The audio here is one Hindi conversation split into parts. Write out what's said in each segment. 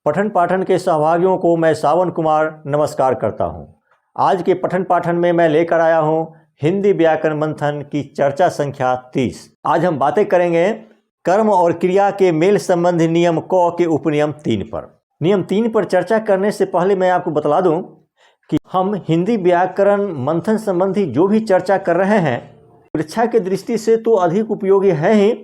पठन पाठन के सहभागियों को मैं सावन कुमार नमस्कार करता हूं। आज के पठन पाठन में मैं लेकर आया हूं हिंदी व्याकरण मंथन की चर्चा संख्या 30। आज हम बातें करेंगे कर्म और क्रिया के मेल संबंधी नियम क के उपनियम 3 पर। नियम 3 पर चर्चा करने से पहले मैं आपको बतला दूं कि हम हिंदी व्याकरण मंथन संबंधी जो भी चर्चा कर रहे हैं परीक्षा के दृष्टि से तो अधिक उपयोगी है ही,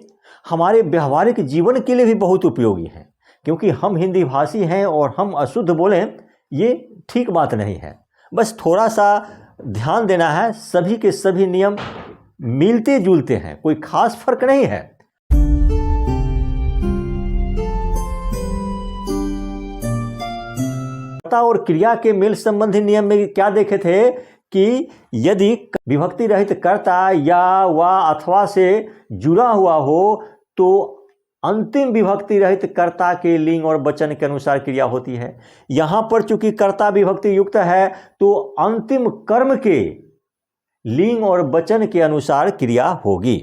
हमारे व्यवहारिक जीवन के लिए भी बहुत उपयोगी है। क्योंकि हम हिंदी भाषी हैं और हम अशुद्ध बोलें ये ठीक बात नहीं है। बस थोड़ा सा ध्यान देना है, सभी के सभी नियम मिलते जुलते हैं, कोई खास फर्क नहीं है। कर्ता और क्रिया के मेल संबंधी नियम में क्या देखे थे कि यदि विभक्ति रहित कर्ता या वा अथवा से जुड़ा हुआ हो तो अंतिम विभक्ति रहित कर्ता के लिंग और वचन के अनुसार क्रिया होती है। यहाँ पर चूंकि कर्ता विभक्ति युक्त है तो अंतिम कर्म के लिंग और वचन के अनुसार क्रिया होगी।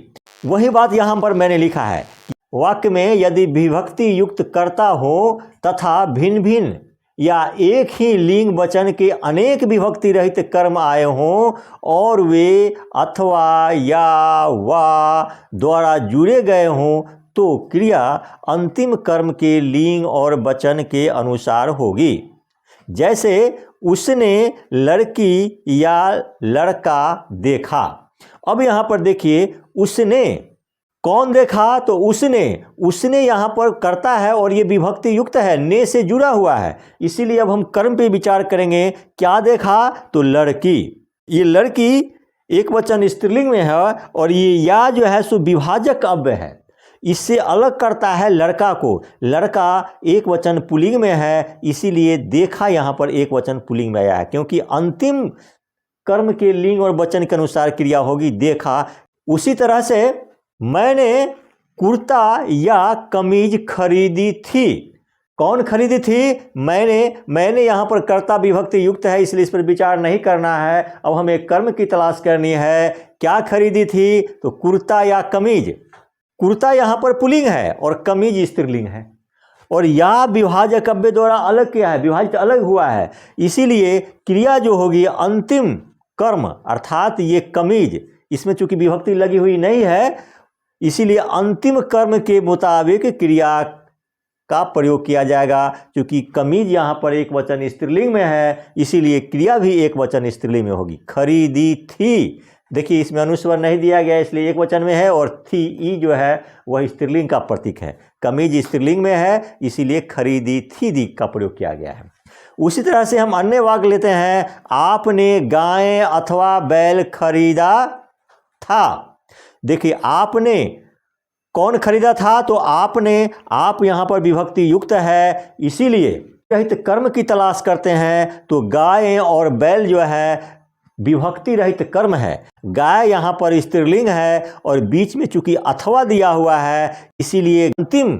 वही बात यहाँ पर मैंने लिखा है, वाक्य में यदि विभक्ति युक्त कर्ता हो तथा भिन्न भिन्न या एक ही लिंग वचन के अनेक विभक्ति रहित कर्म आए हों और वे अथवा या वा द्वारा जुड़े गए हों तो क्रिया अंतिम कर्म के लिंग और वचन के अनुसार होगी। जैसे उसने लड़की या लड़का देखा। अब यहाँ पर देखिए, उसने कौन देखा, तो उसने यहाँ पर कर्ता है और ये विभक्ति युक्त है, ने से जुड़ा हुआ है। इसीलिए अब हम कर्म पे विचार करेंगे। क्या देखा, तो लड़की। ये लड़की एक वचन स्त्रीलिंग में है और ये या जो है सो विभाजक अव्यय है। इससे अलग करता है लड़का को। लड़का एक वचन पुल्लिंग में है, इसीलिए देखा यहाँ पर एक वचन पुल्लिंग में आया है, क्योंकि अंतिम कर्म के लिंग और वचन के अनुसार क्रिया होगी, देखा। उसी तरह से मैंने कुर्ता या कमीज खरीदी थी। कौन खरीदी थी? मैंने यहाँ पर कर्ता विभक्ति युक्त है, इसलिए इस पर विचार नहीं करना है। अब हमें कर्म की तलाश करनी है। क्या खरीदी थी? तो कुर्ता या कमीज। कुर्ता यहाँ पर पुल्लिंग है और कमीज स्त्रीलिंग है, और या विभाजक अव्यय द्वारा अलग किया है, विभाजित अलग हुआ है। इसीलिए क्रिया जो होगी अंतिम कर्म अर्थात ये कमीज, इसमें चूंकि विभक्ति लगी हुई नहीं है, इसीलिए अंतिम कर्म के मुताबिक क्रिया का प्रयोग किया जाएगा। क्योंकि कमीज यहाँ पर एक वचन स्त्रीलिंग में है, इसीलिए क्रिया भी एक वचन स्त्रीलिंग में होगी। खरीदी थी, देखिए इसमें अनुस्वर नहीं दिया गया इसलिए एक वचन में है, और थी ई जो है वह स्त्रीलिंग का प्रतीक है। कमीज स्त्रीलिंग में है, इसीलिए खरीदी थी दी का प्रयोग किया गया है। उसी तरह से हम अन्य वाक्य लेते हैं। आपने गाय अथवा बैल खरीदा था। देखिए आपने कौन खरीदा था, तो आपने, आप यहाँ पर विभक्ति युक्त है, इसीलिए रहित कर्म की तलाश करते हैं। तो गाय और बैल जो है विभक्ति रहित कर्म है। गाय यहाँ पर स्त्रीलिंग है और बीच में चूंकि अथवा दिया हुआ है, इसीलिए अंतिम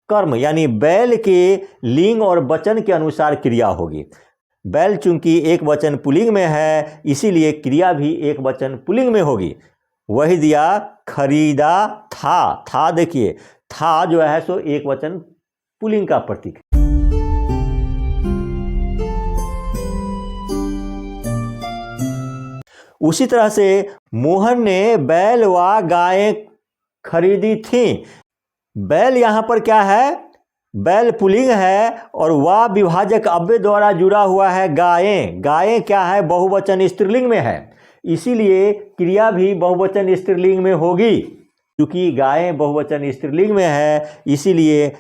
कर्म यानी बैल के लिंग और वचन के अनुसार क्रिया होगी। बैल चूंकि एक वचन पुल्लिंग में है, इसीलिए क्रिया भी एक वचन पुल्लिंग में होगी। वही दिया खरीदा था देखिए था जो है सो एक वचन पुल्लिंग का प्रतीक है। उसी तरह से मोहन ने बैल व गायें खरीदी थी। बैल यहाँ पर क्या है? बैल पुल्लिंग है और वा विभाजक अव्यय द्वारा जुड़ा हुआ है। गायें क्या है? बहुवचन स्त्रीलिंग में है, इसीलिए क्रिया भी बहुवचन स्त्रीलिंग में होगी। क्योंकि गायें बहुवचन स्त्रीलिंग में है, इसीलिए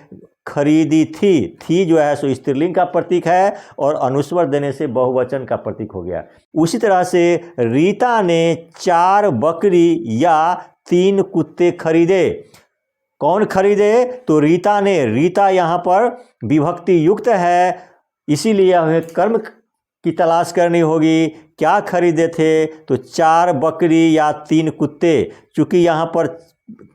खरीदी थी जो है सो स्त्रीलिंग का प्रतीक है और अनुस्वर देने से बहुवचन का प्रतीक हो गया। उसी तरह से रीता ने 4 बकरी या 3 कुत्ते खरीदे। कौन खरीदे? तो रीता ने। रीता यहाँ पर विभक्ति युक्त है, इसीलिए हमें कर्म की तलाश करनी होगी। क्या खरीदे थे? तो 4 बकरी या 3 कुत्ते। चूँकि यहाँ पर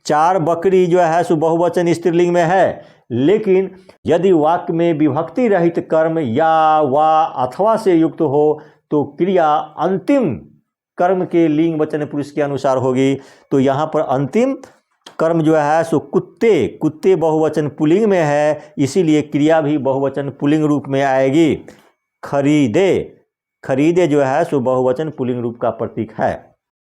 4 बकरी जो है सो बहुवचन स्त्रीलिंग में है, लेकिन यदि वाक्य में विभक्ति रहित कर्म या वा अथवा से युक्त हो तो क्रिया अंतिम कर्म के लिंग वचन पुरुष के अनुसार होगी। तो यहाँ पर अंतिम कर्म जो है सो कुत्ते, कुत्ते बहुवचन पुल्लिंग में है, इसीलिए क्रिया भी बहुवचन पुल्लिंग रूप में आएगी। खरीदे, खरीदे जो है सो बहुवचन पुल्लिंग रूप का प्रतीक है।